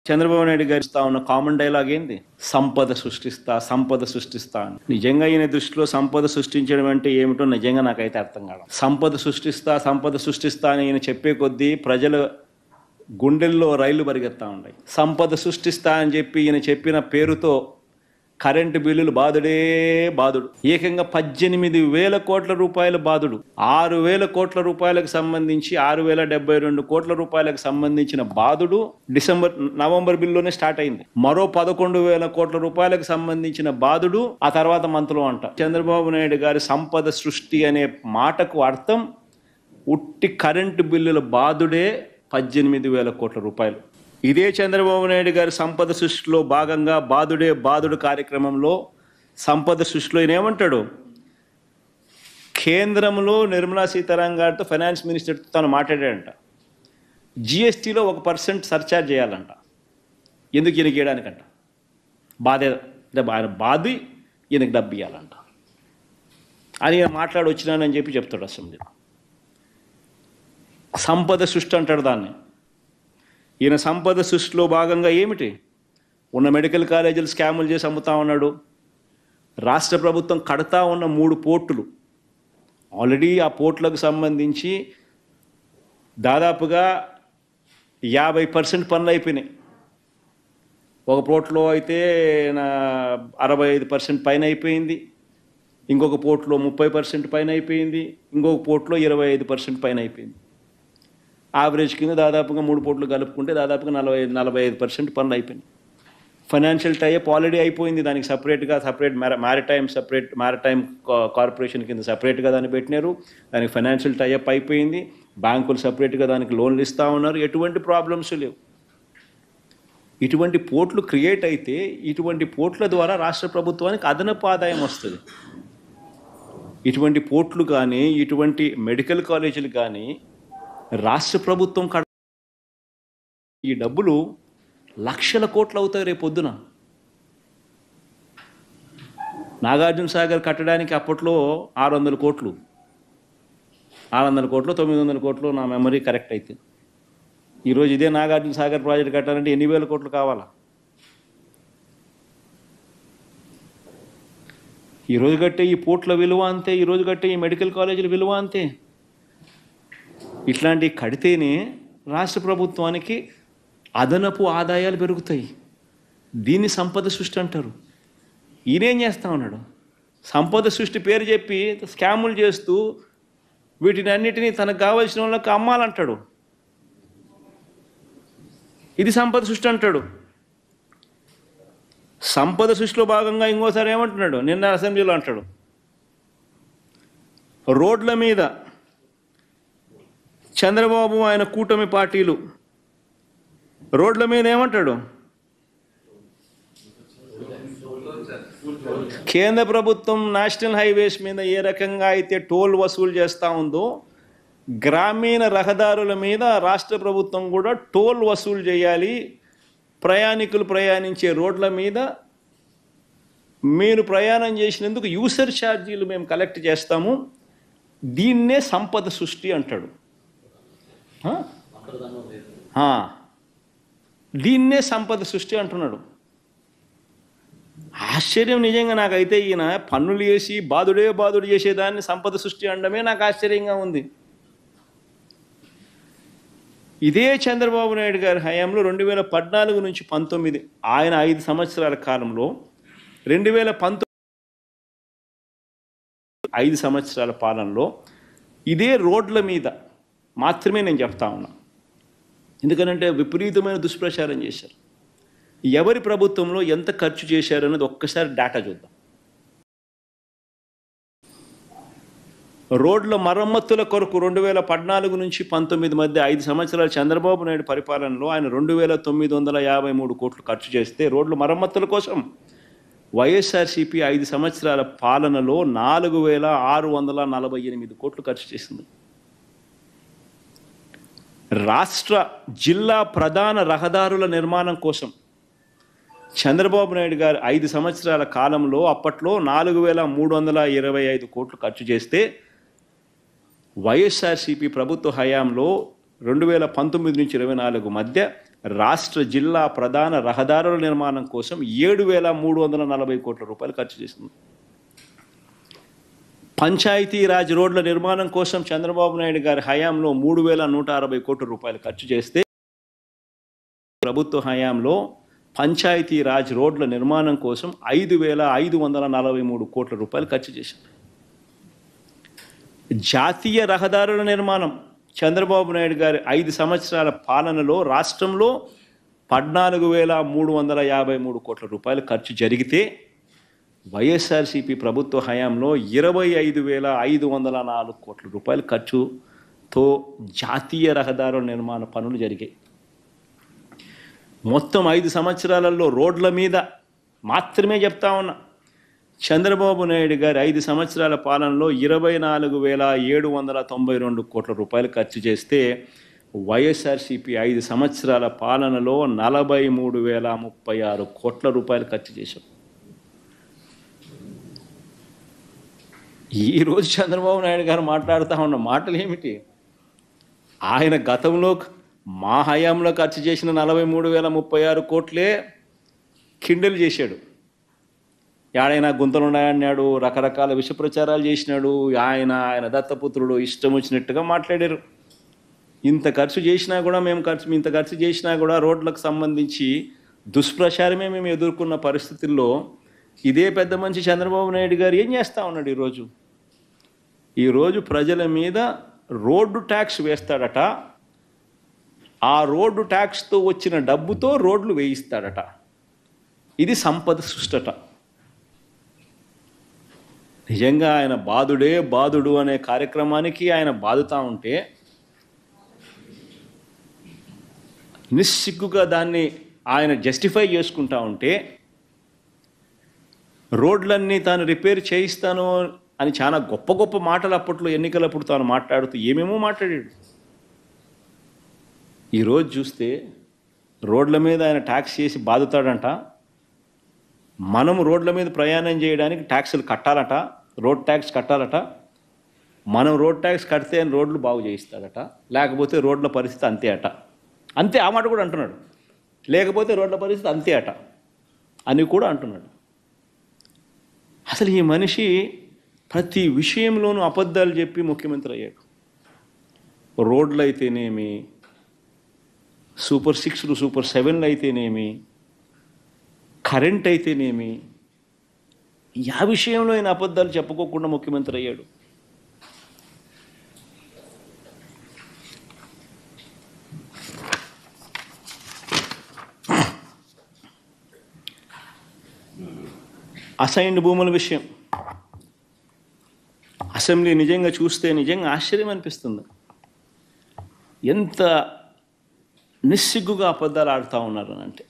చంద్రబాబు నాయుడు గారు ఇస్తా ఉన్న కామన్ డైలాగ్ ఏంది? సంపద సృష్టిస్తా, సంపద సృష్టిస్తా అని. నిజంగా ఈయన దృష్టిలో సంపద సృష్టించడం అంటే ఏమిటో నిజంగా నాకైతే అర్థం కాదు. సంపద సృష్టిస్తా అని ఈయన చెప్పే కొద్దీ ప్రజల గుండెల్లో రైళ్లు పరిగెత్తా ఉన్నాయి. సంపద సృష్టిస్తా అని చెప్పి ఈయన చెప్పిన పేరుతో కరెంటు బిల్లులు బాధుడే బాధుడు. ఏకంగా 18,000 కోట్ల రూపాయల బాధుడు. 6,000 కోట్ల రూపాయలకు సంబంధించి 6,072 కోట్ల రూపాయలకు సంబంధించిన బాధుడు నవంబర్ బిల్లులోనే స్టార్ట్ అయింది. మరో 11,000 కోట్ల రూపాయలకు సంబంధించిన బాధుడు ఆ తర్వాత మంత్లో అంట. చంద్రబాబు నాయుడు గారి సంపద సృష్టి అనే మాటకు అర్థం ఉట్టి కరెంటు బిల్లుల బాధుడే 18,000 కోట్ల రూపాయలు. ఇదే చంద్రబాబు నాయుడు గారి సంపద సృష్టిలో భాగంగా బాధుడే బాధుడు కార్యక్రమంలో సంపద సృష్టిలో ఈయన ఏమంటాడు? కేంద్రంలో నిర్మలా సీతారామన్ గారితో ఫైనాన్స్ మినిస్టర్తో తను మాట్లాడాడంట. జిఎస్టీలో 1% సర్చార్జ్ చేయాలంట. ఎందుకు ఈయనకి ఇవ్వడానికంట? ఆయన బాధి ఈయనకి డబ్బు ఇవ్వాలంట అని ఈయన మాట్లాడి వచ్చినానని చెప్పి చెప్తాడు అసెంబ్లీలో. సంపద సృష్టి అంటాడు దాన్ని. ఈయన సంపద సృష్టిలో భాగంగా ఏమిటి? ఉన్న మెడికల్ కాలేజీలు స్కాములు చేసి అమ్ముతా ఉన్నాడు. రాష్ట్ర ప్రభుత్వం కడతా ఉన్న 3 పోర్టులు ఆల్రెడీ ఆ పోర్టులకు సంబంధించి దాదాపుగా 50% పనులు అయిపోయినాయి. ఒక పోర్టులో అయితే 65% పైన అయిపోయింది, ఇంకొక పోర్టులో 30% పైన అయిపోయింది, ఇంకొక పోర్టులో 25% పైన అయిపోయింది. యావరేజ్ కింద దాదాపుగా 3 పోర్టులు కలుపుకుంటే దాదాపుగా 45% పనులు అయిపోయినాయి. ఫైనాన్షియల్ టైఅప్ ఆల్రెడీ అయిపోయింది. దానికి సపరేట్ మ్యారిటైమ్ కార్పొరేషన్ కింద సపరేట్గా దాన్ని పెట్టినారు. దానికి ఫైనాన్షియల్ టైఅప్ అయిపోయింది. బ్యాంకులు సపరేట్గా దానికి లోన్లు ఇస్తూ ఉన్నారు. ఎటువంటి ప్రాబ్లమ్స్ లేవు. ఇటువంటి పోర్టులు క్రియేట్ అయితే ఇటువంటి పోర్టుల ద్వారా రాష్ట్ర ప్రభుత్వానికి అదనపు ఆదాయం వస్తుంది. ఇటువంటి పోర్టులు కానీ ఇటువంటి మెడికల్ కాలేజీలు కానీ రాష్ట్ర ప్రభుత్వం ఈ డబ్బులు లక్షల కోట్లు అవుతాయి రేపు పొద్దున. నాగార్జున సాగర్ కట్టడానికి అప్పట్లో 600 కోట్లు 900 కోట్లు నా మెమరీ కరెక్ట్ అయితే. ఈరోజు ఇదే నాగార్జున సాగర్ ప్రాజెక్ట్ కట్టాలంటే ఎన్ని వేల కోట్లు కావాలా? ఈరోజు కట్టే ఈ పోర్ట్ల విలువ అంతే, ఈరోజు కట్టే ఈ మెడికల్ కాలేజీల విలువ అంతే. ఇట్లాంటివి కడితేనే రాష్ట్ర ప్రభుత్వానికి అదనపు ఆదాయాలు పెరుగుతాయి. దీన్ని సంపద సృష్టి అంటారు. ఈయనేం చేస్తూ ఉన్నాడు? సంపద సృష్టి పేరు చెప్పి స్కాములు చేస్తూ వీటిని అన్నిటినీ తనకు కావాల్సిన వాళ్ళకి అమ్మాలంటాడు. ఇది సంపద సృష్టి అంటాడు. సంపద సృష్టిలో భాగంగా ఇంకోసారి ఏమంటున్నాడు? నిన్న అసెంబ్లీలో అంటాడు, రోడ్ల మీద చంద్రబాబు ఆయన కూటమి పార్టీలు రోడ్ల మీద ఏమంటాడు? కేంద్ర ప్రభుత్వం నేషనల్ హైవేస్ మీద ఏ రకంగా అయితే టోల్ వసూలు చేస్తూ ఉందో గ్రామీణ రహదారుల మీద రాష్ట్ర ప్రభుత్వం కూడా టోల్ వసూలు చేయాలి. ప్రయాణికులు ప్రయాణించే రోడ్ల మీద మీరు ప్రయాణం చేసినందుకు యూసర్ ఛార్జీలు మేము కలెక్ట్ చేస్తాము. దీన్నే సంపద సృష్టి అంటాడు. దీన్నే సంపద సృష్టి అంటున్నాడు. ఆశ్చర్యం నిజంగా నాకైతే. ఈయన పన్నులు వేసి బాధుడు చేసేదాన్ని సంపద సృష్టి అనడమే నాకు ఆశ్చర్యంగా ఉంది. ఇదే చంద్రబాబు నాయుడు గారి హయాంలో 2014 నుంచి 19 ఆయన 5 సంవత్సరాల కాలంలో 2019 5 సంవత్సరాల పాలనలో ఇదే రోడ్ల మీద మాత్రమే నేను చెప్తా ఉన్నా. ఎందుకనంటే విపరీతమైన దుష్ప్రచారం చేశారు. ఎవరి ప్రభుత్వంలో ఎంత ఖర్చు చేశారన్నది ఒక్కసారి డేటా చూద్దాం. రోడ్ల మరమ్మతుల కొరకు 2014 నుంచి 19 మధ్య 5 సంవత్సరాల చంద్రబాబు నాయుడు పరిపాలనలో ఆయన 2,953 కోట్లు ఖర్చు చేస్తే రోడ్ల మరమ్మతుల కోసం వైఎస్ఆర్సీపీ 5 సంవత్సరాల పాలనలో 4,648 కోట్లు ఖర్చు చేసింది. రాష్ట్ర జిల్లా ప్రధాన రహదారుల నిర్మాణం కోసం చంద్రబాబు నాయుడు గారు 5 సంవత్సరాల కాలంలో అప్పట్లో 4,325 కోట్లు ఖర్చు చేస్తే వైఎస్ఆర్సీపీ ప్రభుత్వ హయాంలో 2019 నుంచి 24 మధ్య రాష్ట్ర జిల్లా ప్రధాన రహదారుల నిర్మాణం కోసం 7,340 కోట్ల రూపాయలు ఖర్చు చేసింది. పంచాయతీరాజ్ రోడ్ల నిర్మాణం కోసం చంద్రబాబు నాయుడు గారి హయాంలో 3,160 కోట్ల రూపాయలు ఖర్చు చేస్తే ప్రభుత్వ హయాంలో పంచాయతీరాజ్ రోడ్ల నిర్మాణం కోసం 5,543 కోట్ల రూపాయలు ఖర్చు చేసింది. జాతీయ రహదారుల నిర్మాణం చంద్రబాబు నాయుడు గారి 5 సంవత్సరాల పాలనలో రాష్ట్రంలో 14,353 కోట్ల రూపాయలు ఖర్చు జరిగితే వైఎస్ఆర్సీపీ ప్రభుత్వ హయాంలో 25,504 కోట్ల రూపాయల ఖర్చుతో జాతీయ రహదారుల నిర్మాణ పనులు జరిగాయి. మొత్తం 5 సంవత్సరాలలో రోడ్ల మీద మాత్రమే చెప్తా ఉన్నా, చంద్రబాబు నాయుడు గారి 5 సంవత్సరాల పాలనలో 24,792 కోట్ల రూపాయలు ఖర్చు చేస్తే వైఎస్ఆర్సీపీ 5 సంవత్సరాల పాలనలో 43,036 కోట్ల రూపాయలు ఖర్చు చేశాం. ఈరోజు చంద్రబాబు నాయుడు గారు మాట్లాడుతూ ఉన్న మాటలు ఏమిటి? ఆయన గతంలో మా హయాంలో ఖర్చు చేసిన 43,036 కోట్లే కిండలు చేశాడు. ఏడైనా గుంతలు ఉన్నాయన్నాడు, రకరకాల విష ప్రచారాలు చేసినాడు. ఆయన దత్తపుత్రుడు ఇష్టం వచ్చినట్టుగా మాట్లాడారు. ఇంత ఖర్చు చేసినా కూడా ఇంత ఖర్చు చేసినా కూడా రోడ్లకు సంబంధించి దుష్ప్రచారమే మేము ఎదుర్కొన్న పరిస్థితుల్లో ఇదే పెద్ద మనిషి చంద్రబాబు నాయుడు గారు ఏం చేస్తూ ఉన్నాడు? ఈరోజు ప్రజల మీద రోడ్డు ట్యాక్స్ వేస్తాడట. ఆ రోడ్డు ట్యాక్స్తో వచ్చిన డబ్బుతో రోడ్లు వేయిస్తాడట. ఇది సంపద సృష్టట. నిజంగా ఆయన బాధుడే బాధుడు అనే కార్యక్రమానికి ఆయన బాధుతూ ఉంటే నిస్సిగ్గుగా దాన్ని ఆయన జస్టిఫై చేసుకుంటా ఉంటే, రోడ్లన్నీ తాను రిపేర్ చేయిస్తాను అని చాలా గొప్ప గొప్ప మాటలు అప్పట్లో ఎన్నికలప్పుడు తాను మాట్లాడుతూ ఏమేమో మాట్లాడాడు. ఈరోజు చూస్తే రోడ్ల మీద ఆయన ట్యాక్స్ చేసి బాధుతాడంట. మనం రోడ్ల మీద ప్రయాణం చేయడానికి ట్యాక్సులు కట్టాలట, రోడ్ ట్యాక్స్ కట్టాలట. మనం రోడ్ ట్యాక్స్ కడితే ఆయన రోడ్లు బాగు చేయిస్తాడట, లేకపోతే రోడ్ల పరిస్థితి అంతే అట. అంతే, ఆ మాట కూడా అంటున్నాడు. లేకపోతే రోడ్ల పరిస్థితి అంతే అట అని కూడా అంటున్నాడు. అసలు ఈ మనిషి ప్రతి విషయంలోనూ అబద్ధాలు చెప్పి ముఖ్యమంత్రి అయ్యాడు. రోడ్లు అయితేనేమి, సూపర్ 6లు సూపర్ 7లు అయితేనేమి, కరెంట్ అయితేనేమి, ఆ విషయంలో ఆయన అబద్ధాలు చెప్పుకోకుండా ముఖ్యమంత్రి అయ్యాడు. అసైన్డ్ భూముల విషయం అసెంబ్లీ నిజంగా చూస్తే నిజంగా ఆశ్చర్యం అనిపిస్తుంది. ఎంత నిస్సిగ్గుగా అబద్ధాలు ఆడుతూ ఉన్నారు అంటే